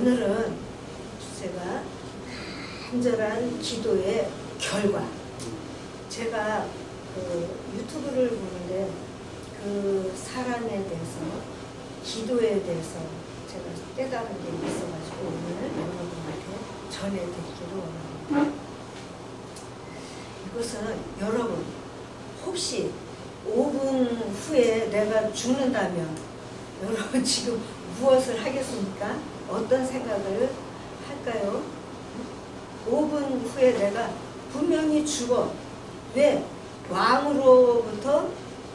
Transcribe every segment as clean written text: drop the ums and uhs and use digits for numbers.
오늘은 제가 간절한 기도의 결과, 제가 그 유튜브를 보는데 그 사람에 대해서, 기도에 대해서 제가 깨달은 게 있어가지고 오늘 여러분한테 전해드리기로 원합니다. 이것은 여러분 혹시 5분 후에 내가 죽는다면 여러분 지금 무엇을 하겠습니까? 어떤 생각을 할까요? 5분 후에 내가 분명히 죽어. 왜? 왕으로부터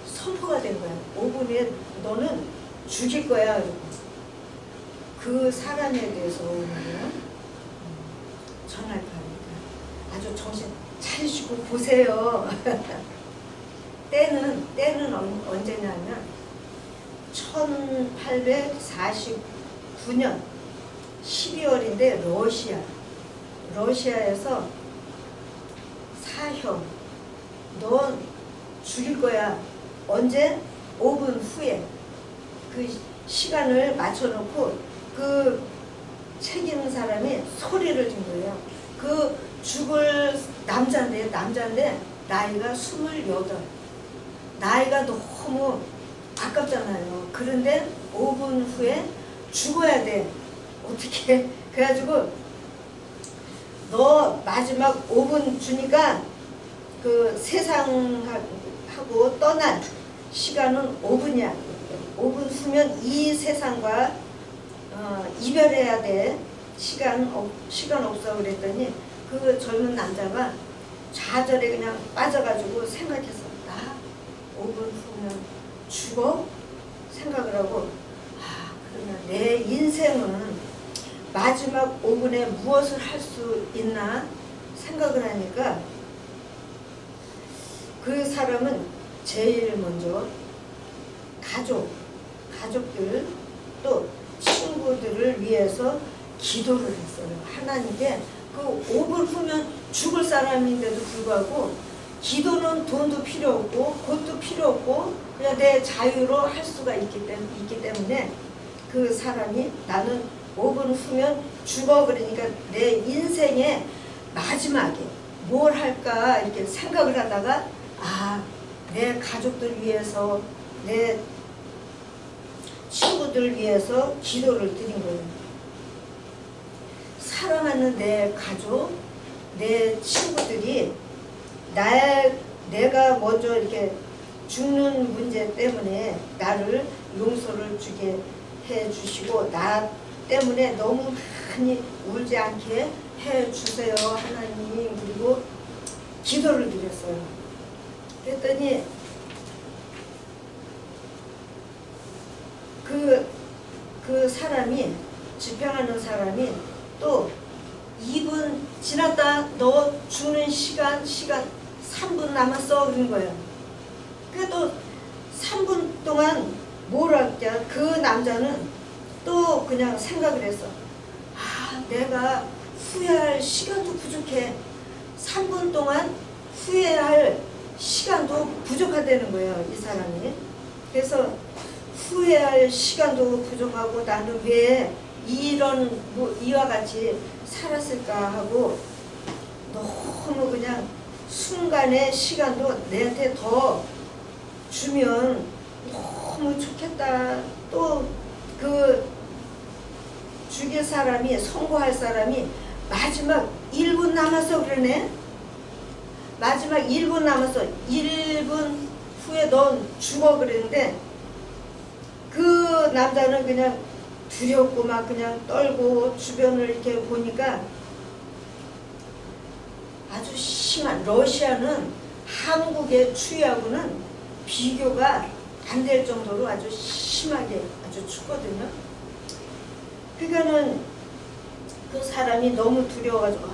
선포가 된 거야. 5분 후에 너는 죽일 거야. 그 사람에 대해서 오늘은 전할 겁니다. 아주 정신 차리시고 보세요. 때는 언제냐면 1849년 12월인데 러시아에서 사형, 넌 죽일 거야. 언제? 5분 후에. 그 시간을 맞춰놓고 그 책임 사람이 소리를 준 거예요. 그 죽을 남자인데 나이가 28. 나이가 너무 아깝잖아요. 그런데 5분 후에 죽어야 돼. 어떻게? 그래가지고 너 마지막 5분 주니까 그 세상하고 떠날 시간은 5분이야. 5분 후면 이 세상과 이별해야 돼. 시간 없어. 그랬더니 그 젊은 남자가 좌절에 그냥 빠져가지고 생각했어. 나 5분 후면 죽어? 생각을 하고, 그러면 내 인생은 마지막 5분에 무엇을 할 수 있나 생각을 하니까 그 사람은 제일 먼저 가족들 또 친구들을 위해서 기도를 했어요. 하나님께 그 5분 후면 죽을 사람인데도 불구하고 기도는 돈도 필요 없고 곳도 필요 없고 그냥 내 자유로 할 수가 있기 때문에 그 사람이 나는 5분 후면 죽어. 그러니까 내 인생의 마지막에 뭘 할까 이렇게 생각을 하다가 내 가족들 위해서, 내 친구들 위해서 기도를 드린 거예요. 사랑하는 내 가족, 내 친구들이 내가 먼저 이렇게 죽는 문제 때문에 나를 용서를 주게 해주시고 나 때문에 너무 많이 울지 않게 해주세요 하나님. 그리고 기도를 드렸어요. 그랬더니 그 사람이, 집행하는 사람이 또 2분 지났다. 너 죽는 시간 3분 남았어. 그런 거예요. 그래도 3분 동안 뭘 할게? 그 남자는 또 그냥 생각을 했어. 내가 후회할 시간도 부족해. 3분 동안 후회할 시간도 부족하다는 거예요, 이 사람이. 그래서 후회할 시간도 부족하고 나는 왜 이와 같이 살았을까 하고 너무 그냥 순간의 시간도 내한테 더 주면 너무 좋겠다. 또 그 죽일 사람이, 선고할 사람이 마지막 1분 남았어 그러네. 마지막 1분 남았어. 1분 후에 넌 죽어 그랬는데 그 남자는 그냥 두렵고 막 그냥 떨고 주변을 이렇게 보니까 아주 심한, 러시아는 한국의 추위하고는 비교가 안 될 정도로 아주 심하게 아주 춥거든요. 그러니까는 그 사람이 너무 두려워가지고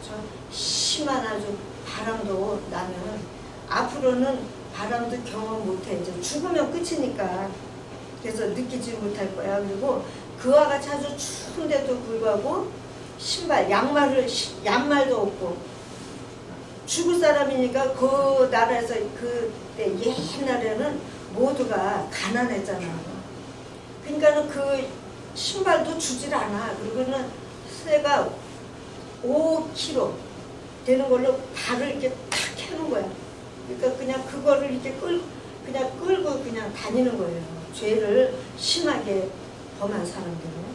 저 심한 아주 바람도 나면 앞으로는 바람도 경험 못해. 이제 죽으면 끝이니까. 그래서 느끼지 못할 거야. 그리고 그와 같이 아주 추운데도 불구하고 신발, 양말도 없고 죽을 사람이니까 그 나라에서 그때 옛날에는 모두가 가난했잖아. 그러니까는 그 신발도 주질 않아. 그리고는 새가 5kg 되는 걸로 발을 이렇게 탁 해놓은 거야. 그러니까 그냥 그거를 이렇게 그냥 끌고 그냥 다니는 거예요. 죄를 심하게 범한 사람들은.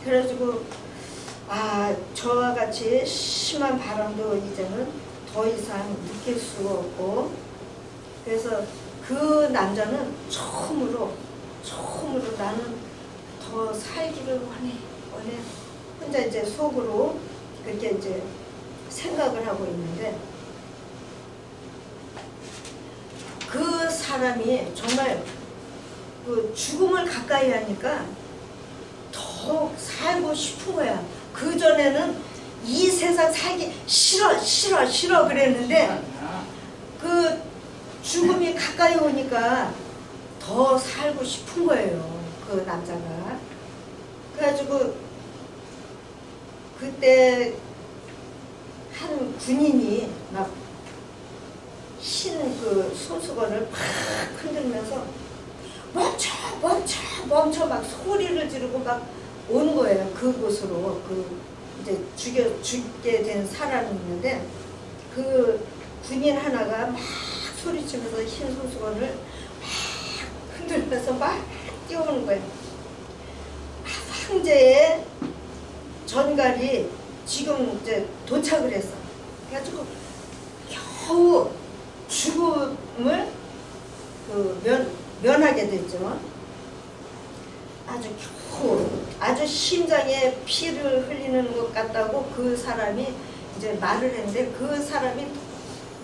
그래가지고 저와 같이 심한 바람도 이제는 더 이상 느낄 수가 없고, 그래서 그 남자는 처음으로 나는 더 살기를 원해. 혼자 이제 속으로 그렇게 이제 생각을 하고 있는데, 그 사람이 정말 그 죽음을 가까이 하니까 더 살고 싶은 거야. 그 전에는 이 세상 살기 싫어 그랬는데, 그 죽음이 가까이 오니까 더 살고 싶은 거예요. 그 남자가. 그래가지고 그때 한 군인이 막 흰 그 손수건을 팍 흔들면서 멈춰 막 소리를 지르고 막 오는 거예요. 그곳으로. 그 이제 죽게 된 사람이 있는데, 그 군인 하나가 막 소리치면서 흰 손수건을 막 흔들면서 막 뛰어오는 거예요. 황제의 전갈이 지금 이제 도착을 했어. 그래가지고 겨우 죽음을 면하게 됐죠. 아주 심장에 피를 흘리는 것 같다고 그 사람이 이제 말을 했는데, 그 사람이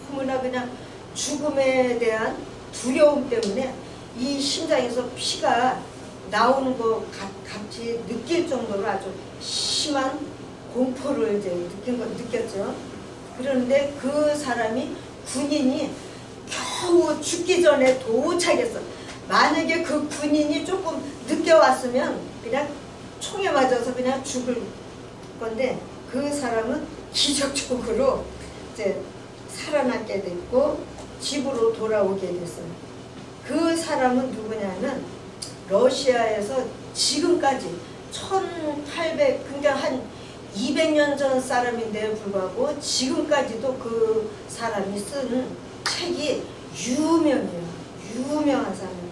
너무나 그냥 죽음에 대한 두려움 때문에 이 심장에서 피가 나오는 것 같이 느낄 정도로 아주 심한 공포를 이제 느꼈죠. 그런데 그 사람이, 군인이 겨우 죽기 전에 도착했어. 만약에 그 군인이 조금 늦게 왔으면 그냥 총에 맞아서 그냥 죽을 건데, 그 사람은 기적적으로 이제 살아남게 됐고 집으로 돌아오게 됐어요. 그 사람은 누구냐면 러시아에서 지금까지 1800, 그러니까 한 200년 전 사람인데 불구하고 지금까지도 그 사람이 쓴 책이 유명해요. 유명한 사람이에요.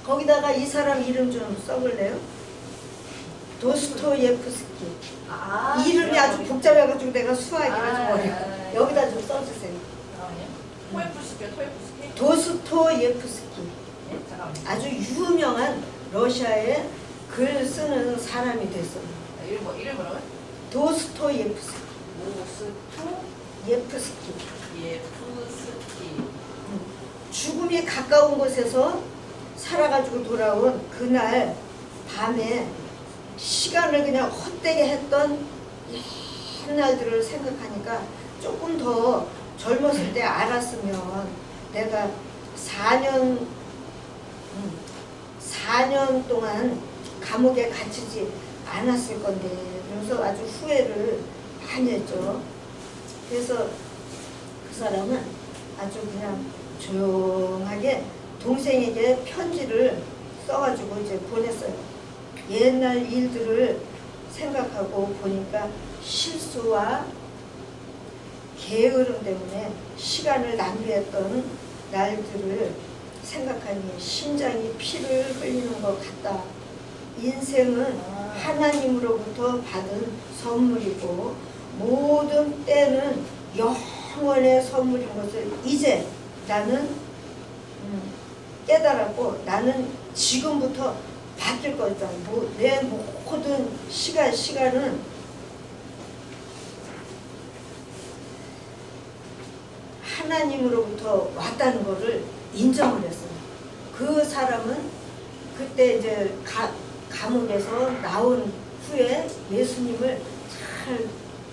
거기다가 이 사람 이름 좀 써볼래요? 도스토예프스키. 이름이 아주 복잡해가지고 내가 수하기가 좀 어려워. 여기다 좀 써주세요. 도스토예프스키. 아주 유명한 러시아의 글 쓰는 사람이 됐어요. 이름 뭐라고요? 도스토예프스키. 예프스키. 죽음이 가까운 곳에서 살아가지고 돌아온 그날 밤에 시간을 그냥 헛되게 했던 옛날들을 생각하니까 조금 더 젊었을 때 알았으면 내가 4년 동안 감옥에 갇히지 않았을 건데, 그래서 아주 후회를 많이 했죠. 그래서 그 사람은 아주 그냥 조용하게 동생에게 편지를 써가지고 이제 보냈어요. 옛날 일들을 생각하고 보니까 실수와 게으름 때문에 시간을 낭비했던 날들을 생각하니 심장이 피를 흘리는 것 같다. 인생은 하나님으로부터 받은 선물이고 모든 때는 영원의 선물인 것을 이제 나는 깨달았고, 나는 지금부터 바뀔 거다. 내 모든 시간은 하나님으로부터 왔다는 것을 인정을 했어요. 그 사람은 그때 이제 감옥에서 나온 후에 예수님을 잘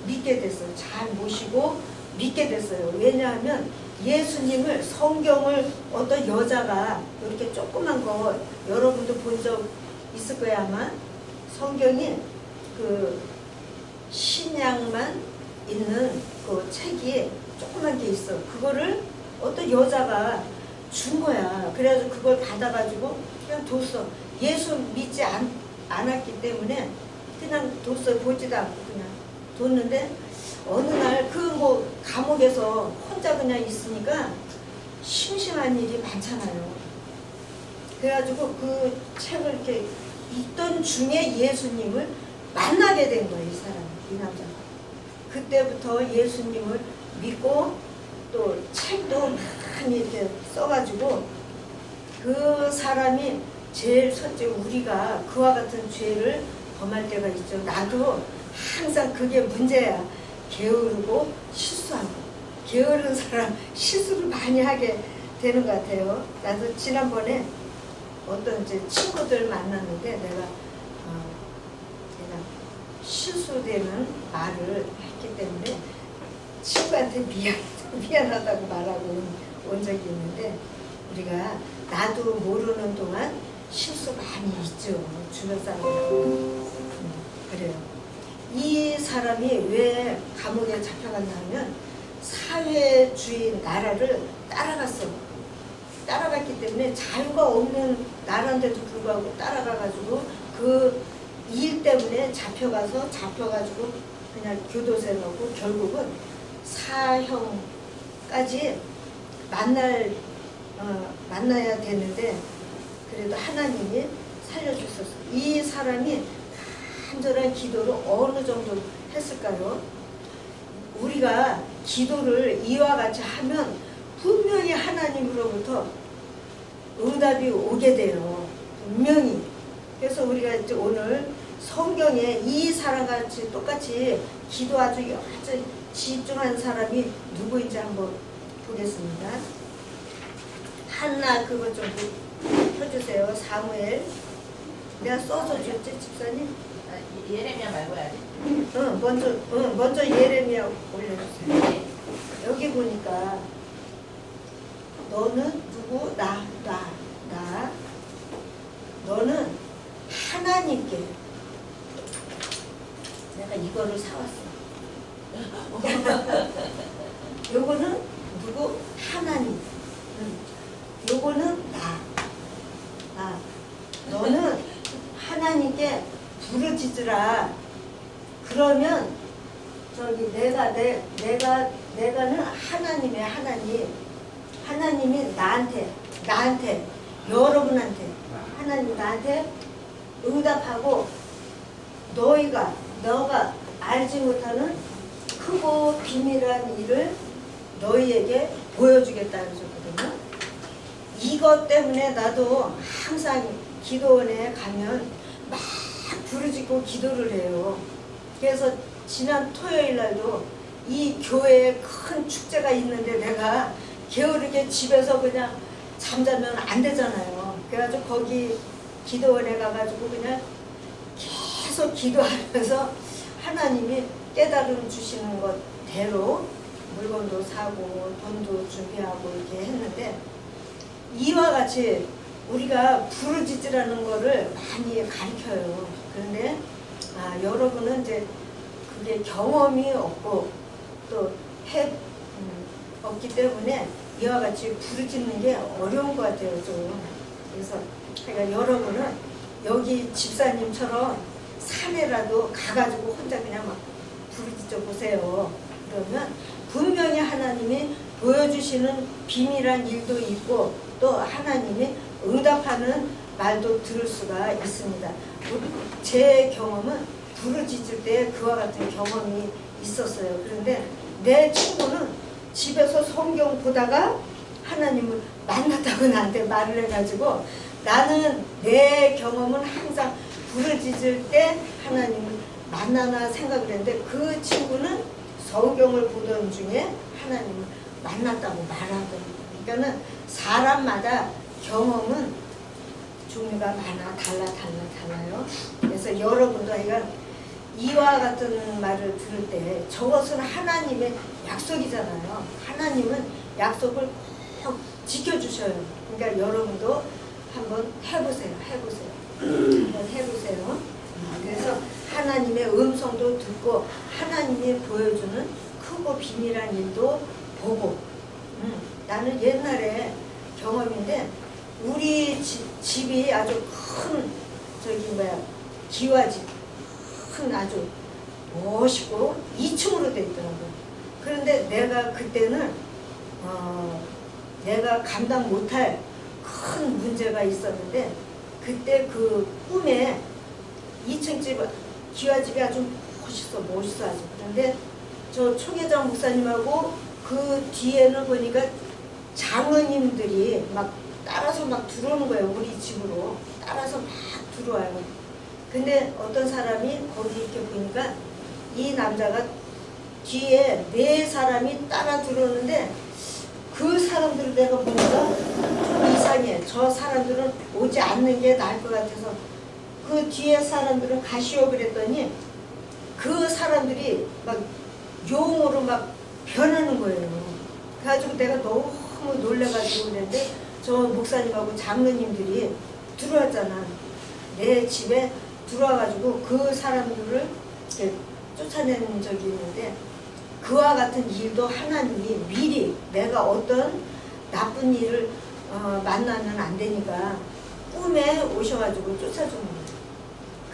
믿게 됐어요. 잘 모시고 믿게 됐어요. 왜냐하면 예수님을, 성경을 어떤 여자가 이렇게 조그만 거 여러분도 본 적 있을 거야 아마. 성경이 그 신약만 있는 그 책이 조그만 게 있어. 그거를 어떤 여자가 준 거야. 그래가지고 그걸 받아가지고 그냥 뒀어. 예수 믿지 않았기 때문에 그냥 뒀어요. 보지도 않고 그냥 뒀는데 어느 날 그 뭐 감옥에서 혼자 그냥 있으니까 심심한 일이 많잖아요. 그래가지고 그 책을 이렇게 읽던 중에 예수님을 만나게 된 거예요. 이 사람이, 이 남자가. 그때부터 예수님을 믿고 또 책도 많이 이렇게 써가지고 그 사람이 제일 첫째 우리가 그와 같은 죄를 범할 때가 있죠. 나도 항상 그게 문제야. 게으르고 실수하고. 게으른 사람 실수를 많이 하게 되는 것 같아요. 나도 지난번에 어떤 이제 친구들 만났는데 내가 실수되는 말을 했기 때문에 친구한테 미안하다고 말하고 온 적이 있는데 우리가 나도 모르는 동안 실수 많이 있죠. 주변 사람들하고. 그래요. 이 사람이 왜 감옥에 잡혀갔나 하면 사회주의 나라를 따라갔어. 따라갔기 때문에 자유가 없는 나라인데도 불구하고 따라가가지고 그 일 때문에 잡혀가지고 그냥 교도소에 넣고 결국은 사형까지 만나야 되는데 그래도 하나님이 살려주셨어. 이 사람이 간절한 기도를 어느 정도 했을까요? 우리가 기도를 이와 같이 하면 분명히 하나님으로부터 응답이 오게 돼요. 분명히. 그래서 우리가 이제 오늘 성경에 이 사람같이 똑같이 기도 아주 집중한 사람이 누구인지 한번 보겠습니다. 한나 그거 좀 펴주세요. 사무엘. 내가 써서 줬지 집사님? 예레미야 말고 해야지. 먼저 예레미야 올려주세요. 여기 보니까 너는 누구? 나. 너는 하나님께 내가 이거를 사왔어. 요거는 누구? 하나님. 요거는 나. 너는 하나님께 부르짖으라. 그러면 저기 내가는 하나님의 하나님. 하나님이 나한테 여러분한테 하나님 나한테 응답하고 너가 알지 못하는 크고 비밀한 일을 너희에게 보여주겠다 그러셨거든요. 이것 때문에 나도 항상 기도원에 가면 막 부르짖고 기도를 해요. 그래서 지난 토요일 날도 이 교회에 큰 축제가 있는데 내가 게으르게 집에서 그냥 잠자면 안 되잖아요. 그래가지고 거기 기도원에 가가지고 그냥 계속 기도하면서 하나님이 깨달음 주시는 것대로 물건도 사고 돈도 준비하고 이렇게 했는데 이와 같이 우리가 부르짖으라는 거를 많이 가르쳐요. 그런데 여러분은 이제 그게 경험이 없고 또 없기 때문에 이와 같이 부르짖는 게 어려운 것 같아요. 좀. 그래서 그러니까 여러분은 여기 집사님처럼 산에라도 가가지고 혼자 그냥 막 부르짖어 보세요. 그러면 분명히 하나님이 보여주시는 비밀한 일도 있고 또 하나님이 응답하는 말도 들을 수가 있습니다. 제 경험은 부르짖을 때 그와 같은 경험이 있었어요. 그런데 내 친구는 집에서 성경 보다가 하나님을 만났다고 나한테 말을 해가지고 나는 내 경험은 항상 부르짖을 때 하나님을 만나나 생각을 했는데 그 친구는 성경을 보던 중에 하나님을 만났다고 말하더라고요. 그러니까는 사람마다 경험은 종류가 많아 달라요. 그래서 여러분도 이와 같은 말을 들을 때 저것은 하나님의 약속이잖아요. 하나님은 약속을 꼭 지켜주셔요. 그러니까 여러분도 한번 해보세요. 한번 해보세요. 그래서 하나님의 음성도 듣고 하나님이 보여주는 크고 비밀한 일도 보고 나는 옛날에 경험인데 우리 집이 아주 큰 기와집 큰 아주 멋있고 2층으로 돼 있더라고요. 그런데 내가 그때는 내가 감당 못할 큰 문제가 있었는데 그때 그 꿈에 2층 집 기와집이 아주 멋있어 아주. 그런데 저 초계장 목사님하고 그 뒤에는 보니까 장로님들이 막 따라서 막 들어오는 거예요. 우리 집으로 따라서 막 들어와요. 근데 어떤 사람이 거기 이렇게 보니까 이 남자가 뒤에 4사람이 따라 들어오는데 그 사람들을 내가 보니까 좀 이상해. 저 사람들은 오지 않는 게 나을 것 같아서 그 뒤에 사람들은 가시오 그랬더니 그 사람들이 막 용으로 막 변하는 거예요. 그래가지고 내가 너무 놀래가지고 그랬는데 저 목사님하고 장로님들이 들어왔잖아. 내 집에 들어와가지고 그 사람들을 이렇게 쫓아내는 적이 있는데 그와 같은 일도 하나님이 미리 내가 어떤 나쁜 일을 만나면 안 되니까 꿈에 오셔가지고 쫓아주는 거예요.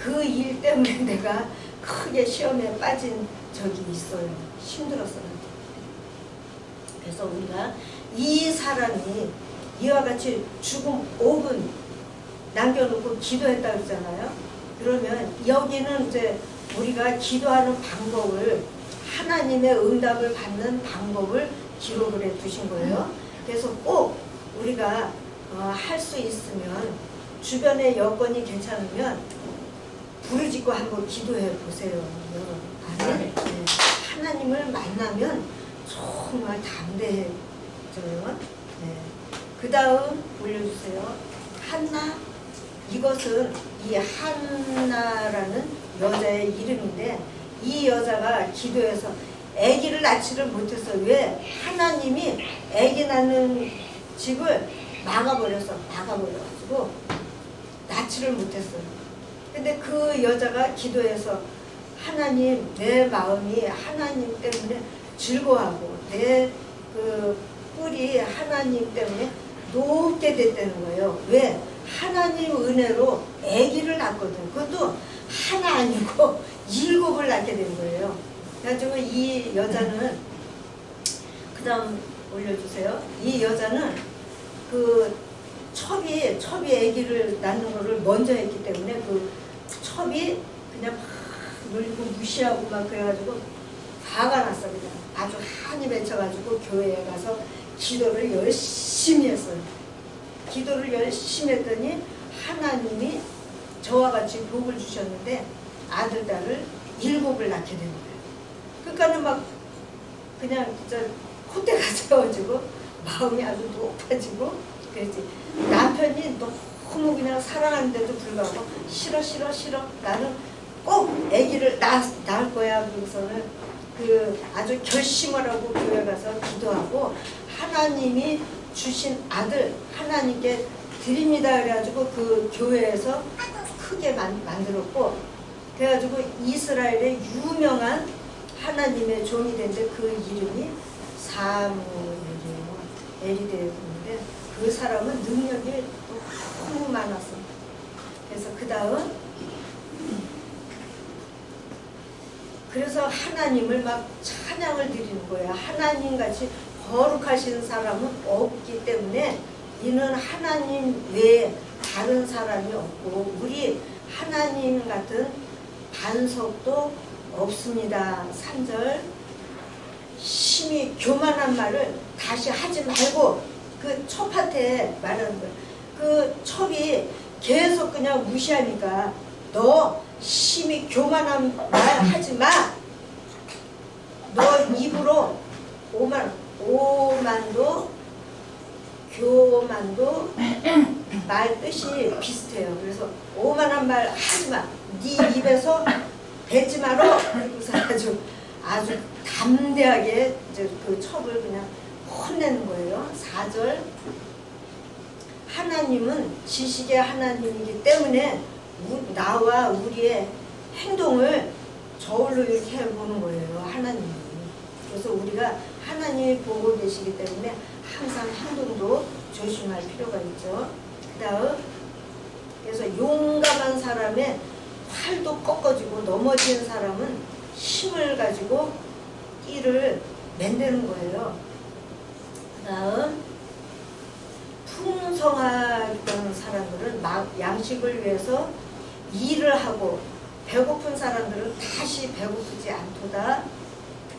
그 일 때문에 내가 크게 시험에 빠진 적이 있어요. 힘들었어요. 그래서 우리가 이 사람이 이와 같이 죽음 5분 남겨놓고 기도했다 그러잖아요. 그러면 여기는 이제 우리가 기도하는 방법을 하나님의 응답을 받는 방법을 기록을 해 두신 거예요. 그래서 꼭 우리가 할 수 있으면 주변의 여건이 괜찮으면 부르짖고 한번 기도해 보세요. 아멘. 네. 하나님을 만나면 정말 담대해져요. 네. 그 다음 올려주세요. 한나. 이것은 이 한나라는 여자의 이름인데 이 여자가 기도해서 아기를 낳지를 못했어요. 왜? 하나님이 아기 낳는 집을 막아버려가지고 낳지를 못했어요. 근데 그 여자가 기도해서 하나님, 내 마음이 하나님 때문에 즐거워하고 내 그 뿔이 하나님 때문에 높게 됐다는 거예요. 왜? 하나님 은혜로 아기를 낳거든. 그것도 하나 아니고 7을 낳게 된 거예요. 그래가지고 이 여자는 그 다음 올려주세요. 이 여자는 그 첩이 아기를 낳는 거를 먼저 했기 때문에 그 첩이 그냥 막 놀리고 무시하고 막 그래가지고 화가 났어. 그냥 아주 한이 맺혀가지고 교회에 가서 기도를 열심히 했어요. 기도를 열심히 했더니 하나님이 저와 같이 복을 주셨는데 아들, 딸을 7을 낳게 된 거예요. 그러니까는 막 그냥 진짜 콧대가 세워지고 마음이 아주 높아지고 그랬지. 남편이 너무 그냥 사랑하는데도 불구하고 싫어 나는 꼭 아기를 낳을 거야. 그래서는 그 아주 결심을 하고 교회 가서 기도하고 하나님이 주신 아들 하나님께 드립니다 그래가지고 그 교회에서 크게 만들었고 그래가지고 이스라엘의 유명한 하나님의 종이 된데 그 이름이 사무엘이에요. 엘이데였는데 그 사람은 능력이 너무 많았어. 그래서 그 다음 그래서 하나님을 막 찬양을 드리는 거야. 하나님같이 거룩하신 사람은 없기 때문에 이는 하나님 외에 다른 사람이 없고 우리 하나님 같은 반석도 없습니다. 3절 심히 교만한 말을 다시 하지 말고 그 첩한테 말하는 거예요. 그 첩이 계속 그냥 무시하니까 너 심히 교만한 말 하지 마. 너 입으로 오만도 교만도 말 뜻이 비슷해요. 그래서 오만한 말 하지 마. 네 입에서 뱉지 마라. 그래서 아주 담대하게 이제 그 첩을 그냥 혼내는 거예요. 4절 하나님은 지식의 하나님이기 때문에 나와 우리의 행동을 저울로 이렇게 해보는 거예요. 하나님이. 그래서 우리가 하나님이 보고 계시기 때문에 항상 행동도 조심할 필요가 있죠. 그 다음 그래서 용감한 사람의 팔도 꺾어지고 넘어진 사람은 힘을 가지고 띠를 만드는 거예요. 그 다음 풍성하던 사람들은 양식을 위해서 일을 하고 배고픈 사람들은 다시 배고프지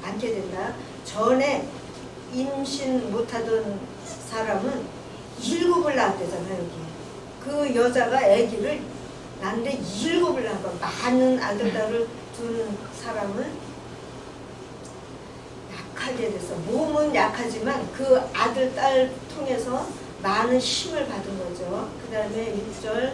않게 된다. 전에 임신 못하던 사람은 7을 낳았대잖아요. 여기 그 여자가 아기를 낳는데 7을 낳은 거. 많은 아들 딸을 둔 사람은 약하게 돼서 몸은 약하지만 그 아들 딸 통해서 많은 힘을 받은 거죠. 그 다음에 6절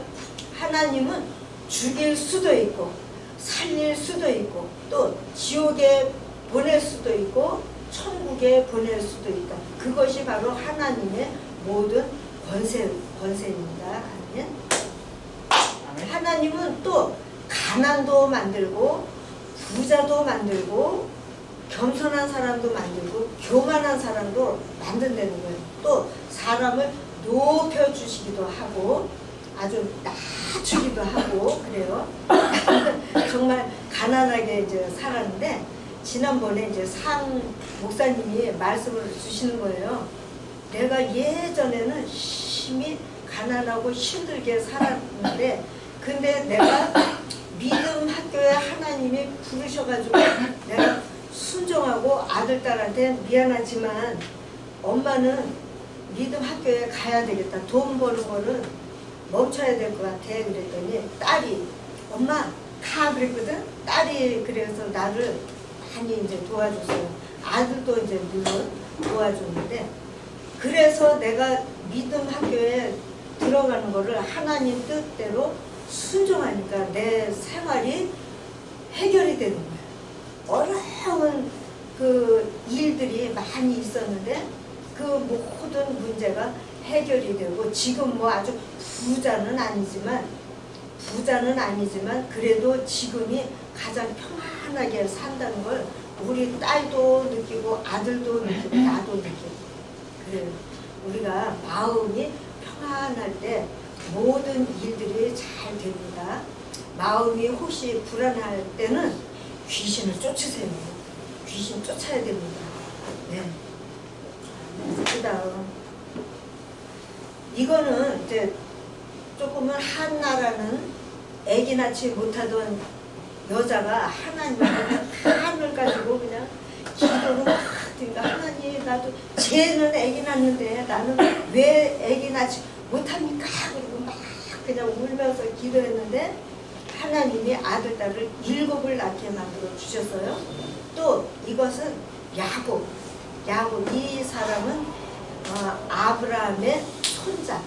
하나님은 죽일 수도 있고 살릴 수도 있고 또 지옥에 보낼 수도 있고 천국에 보낼 수도 있다. 그것이 바로 하나님의 모든 권세입니다. 하나님은 또 가난도 만들고 부자도 만들고 겸손한 사람도 만들고 교만한 사람도 만든다는 거예요. 또 사람을 높여주시기도 하고 아주 낮추기도 하고 그래요. 정말 가난하게 이제 살았는데 지난번에 이제 상 목사님이 말씀을 주시는 거예요. 내가 예전에는 심히 가난하고 힘들게 살았는데 근데 내가 믿음 학교에 하나님이 부르셔가지고 내가 순종하고 아들 딸한테 미안하지만 엄마는 믿음 학교에 가야 되겠다. 돈 버는 거는 멈춰야 될 것 같아. 그랬더니 딸이 엄마 가 그랬거든. 딸이 그래서 나를 많이 이제 도와줬어요. 아들도 이제 물론 도와줬는데 그래서 내가 믿음 학교에 들어가는 거를 하나님 뜻대로 순종하니까 내 생활이 해결이 되는 거예요. 어려운 그 일들이 많이 있었는데 그 모든 문제가 해결이 되고 지금 뭐 아주 부자는 아니지만 그래도 지금이 가장 평안하게 산다는 걸 우리 딸도 느끼고 아들도 느끼고 나도 느끼고 그래요. 우리가 마음이 평안할 때 모든 일들이 잘 됩니다. 마음이 혹시 불안할 때는 귀신을 쫓으세요. 귀신 쫓아야 됩니다. 네. 그 다음 이거는 이제 조금은 한나라는 아기 낳지 못하던 여자가 하나님을 한을 가지고 그냥 기도로 그러니까 하나님 나도 쟤는 아기 낳는데 나는 왜 아기 낳지 못합니까? 그리고 막 그냥 울면서 기도했는데 하나님이 아들 딸을 7을 낳게 만들어 주셨어요. 또 이것은 야곱 이 사람은 아브라함의 손자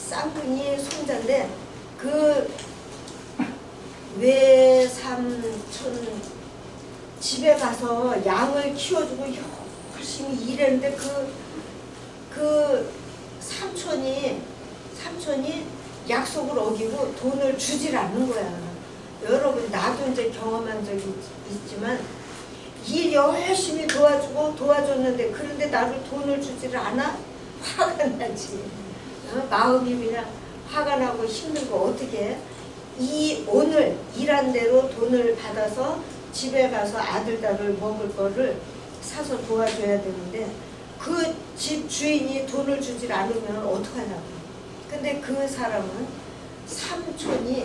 쌍둥이 손자인데 그 외삼촌 집에 가서 양을 키워주고 열심히 일했는데 그 삼촌이 약속을 어기고 돈을 주질 않는 거야. 여러분 나도 이제 경험한 적이 있지만 일 열심히 도와줬는데 그런데 나를 돈을 주지를 않아? 화가 나지. 마음이 그냥 화가 나고 힘들고 어떻게 오늘 일한 대로 돈을 받아서 집에 가서 아들 딸을 먹을 거를 사서 도와줘야 되는데 그 집 주인이 돈을 주질 않으면 어떡하냐고. 근데 그 사람은 삼촌이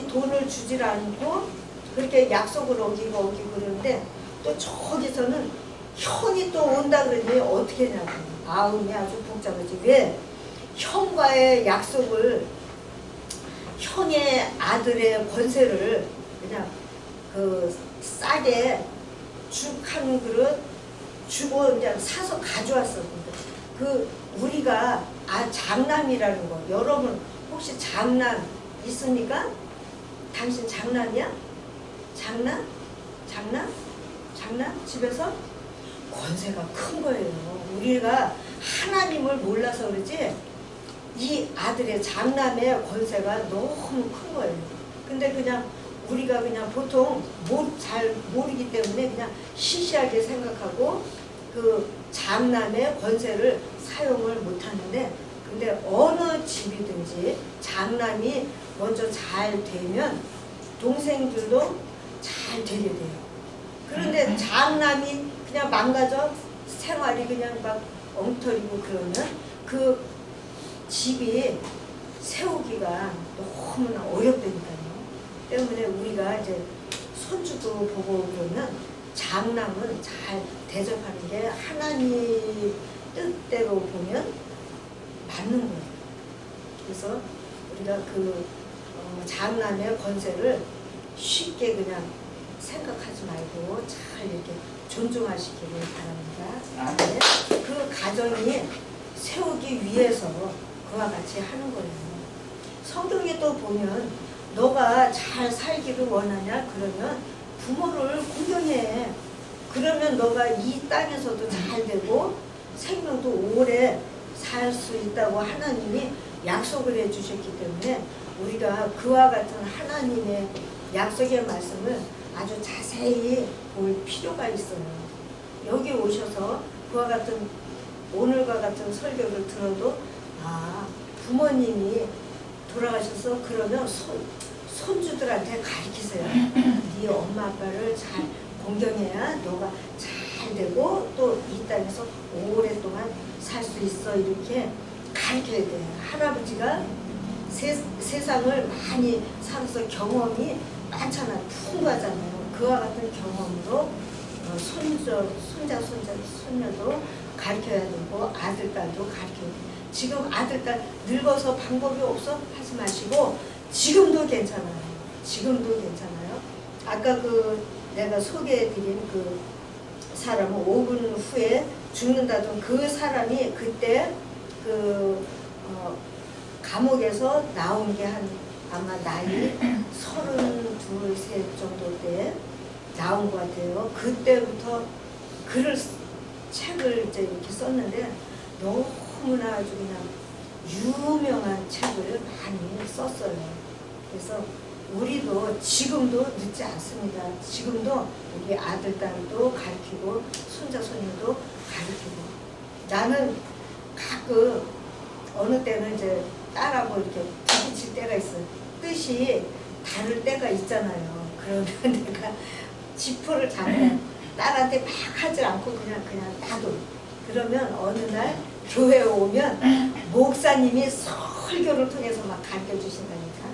돈을 주질 않고 그렇게 약속을 어기고 그러는데 또 저기서는 형이 또 온다 그러니 어떻게 하냐고. 마음이 아주 복잡하지. 왜? 형과의 약속을 형의 아들의 권세를 그냥 그 싸게 죽 한 그릇 주고 그냥 사서 가져왔어. 그 우리가 장남이라는 거. 여러분 혹시 장남 있습니까? 당신 장남이야? 장남? 집에서 권세가 큰 거예요. 우리가 하나님을 몰라서 그러지 이 아들의 장남의 권세가 너무 큰 거예요. 근데 그냥 우리가 그냥 보통 잘 모르기 때문에 그냥 시시하게 생각하고 그 장남의 권세를 사용을 못 하는데 근데 어느 집이든지 장남이 먼저 잘 되면 동생들도 잘 되게 돼요. 그런데 장남이 그냥 망가져 생활이 그냥 막 엉터리고 그러면 그 집이 세우기가 너무나 어렵다니까요. 때문에 우리가 이제 손주도 보고 그러면 장남은 잘 대접하는 게 하나님 뜻대로 보면 맞는 거예요. 그래서 우리가 그 장남의 권세를 쉽게 그냥 생각하지 말고 잘 이렇게 존중하시기를 바랍니다. 네. 그 가정이 세우기 위해서 그와 같이 하는 거예요. 성경에 또 보면 너가 잘 살기를 원하냐? 그러면 부모를 공경해. 그러면 너가 이 땅에서도 잘 되고 생명도 오래 살 수 있다고 하나님이 약속을 해주셨기 때문에 우리가 그와 같은 하나님의 약속의 말씀을 아주 자세히 볼 필요가 있어요. 여기 오셔서 그와 같은 오늘과 같은 설교를 들어도 부모님이 돌아가셔서 그러면 손주들한테 가르치세요. 네 엄마 아빠를 잘 공경해야 너가 잘 되고 또 이 땅에서 오랫동안 살 수 있어. 이렇게 가르쳐야 돼요. 할아버지가 세상을 많이 살아서 경험이 많잖아요. 풍부하잖아요. 그와 같은 경험으로 손자, 손녀도 가르쳐야 되고 아들, 딸도 가르쳐야 돼요. 지금 아들, 딸 늙어서 방법이 없어? 하지 마시고 지금도 괜찮아요. 지금도 괜찮아요. 아까 내가 소개해드린 그 사람은 5분 후에 죽는다던 그 사람이 그때 감옥에서 나온 게 아마 나이 32, 3 정도 때 나온 것 같아요. 그때부터 책을 이제 이렇게 썼는데 너무나 아주 그냥 유명한 책을 많이 썼어요. 그래서 우리도 지금도 늦지 않습니다. 지금도 우리 아들, 딸도 가르치고 손자, 손녀도 가르치고 나는 가끔 어느 때는 이제 딸하고 이렇게 부딪힐 때가 있어요. 뜻이 다를 때가 있잖아요. 그러면 내가 지퍼를 잡고 딸한테 막 하지 않고 그냥 놔둬. 그러면 어느 날 교회에 오면 목사님이 설교를 통해서 막 가르쳐 주신다니까.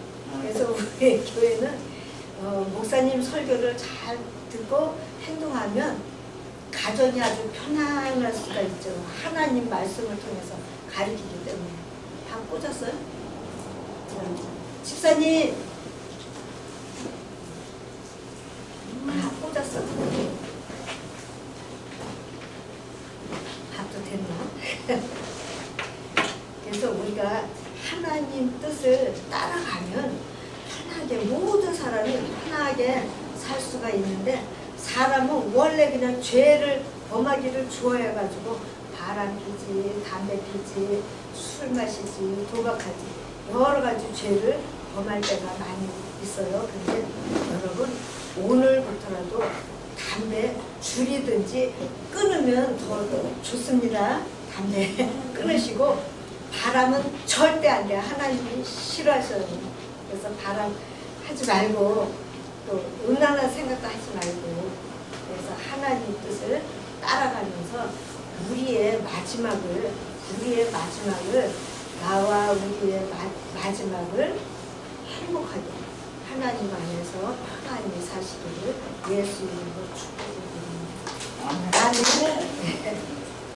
그래서 우리 교회는 목사님 설교를 잘 듣고 행동하면 가정이 아주 편안할 수가 있죠. 하나님 말씀을 통해서 가르치기 때문에. 다 꽂았어요? 집사님! 다 꽂았어? 밥도 됐나? 그래서 우리가 하나님 뜻을 따라가면 편하게 모든 사람이 편하게 살 수가 있는데 사람은 원래 그냥 죄를 범하기를 좋아해가지고 바람 피지, 담배 피지, 술 마시지, 도박하지 여러 가지 죄를 범할 때가 많이 있어요. 근데 여러분 오늘부터라도 담배 줄이든지 끊으면 더 좋습니다. 담배 끊으시고 바람은 절대 안 돼요. 하나님이 싫어하셔요. 그래서 바람 하지 말고 또 음란한 생각도 하지 말고 그래서 하나님 뜻을 따라가면서 우리의 마지막을 나와 우리의 마지막을 행복하게 하나님 안에서 편안히 사시기를 예수 이름으로 축복드립니다. 아멘.